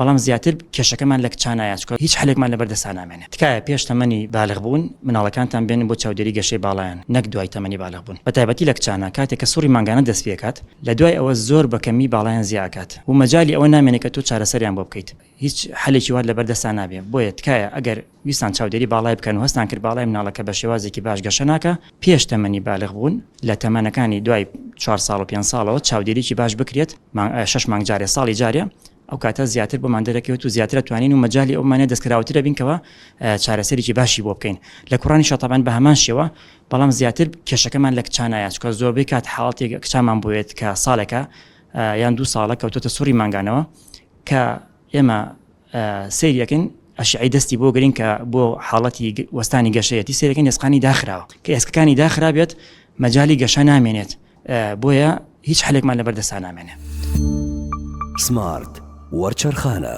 بەڵام زیاتر کێشەکەمان لە کچانایە چکە هیچ حلێکمان لە بەردەستان نامێنێت. تکایە پێش تەمەنی بالغ بوون مناڵەکانتان بێنن بۆ چاودێری گەشەی باڵایان نەک دوای تەمەنی بالغ بوون. بەتایبەتی لە کچانە کاتێک کە سوڕی مانگانە دەست پێکات لە دوای ئەوە زۆر بەکەمی باڵایان زیاکات و مەجای ئەوە نامێنێت کە تۆ چارەسەریان بۆ بکەیت. هیچ حلێکی وات لە بەردەستان نابێ. بۆیە تکایە ئەگەر ویستان چاودێری باڵای بکەن و هەستان کرد باڵای مناڵەکە بە شێوازێکی باش گەشە ناکە پێش تەمەنی بالغ بوون لە تەمەنەکانی دوای 4 ساڵ و 5 ساڵەوە چاودێریی باش بکرێت 6 مانگ جارێ ساڵی جارێ ئەو کاتە زیاتر بۆمان دەرەکەوێت و زیاتر توانین و مەجای ئەومانە دەستکراوەترە بینکەوە چارەسەرێکی باشی بۆ بکەین. لە کوڕانی شەتابان بە هەمان شێوە بەڵام زیاتر کێشەکەمان لە کچانایە چکە زۆربەی کات حاڵەتێک کچامان بوێت کە ساڵێکە یان 2 ساڵە کەوتۆتە سوڕی مانگانەوە کە ئێمە سەیریەکەین ئەشعی دەستی بۆ گرین کە بۆ حاڵەتی وەستانی گەشەیەتی سێرەکەین ئێسقانی داخراوە کە ئێسکەکانی داخرابێت مەجای گەشە نامێنێت بۆیە هیچ حلێکمان لە بەردەستان نامێنێت. سمارت وەرچەرخانە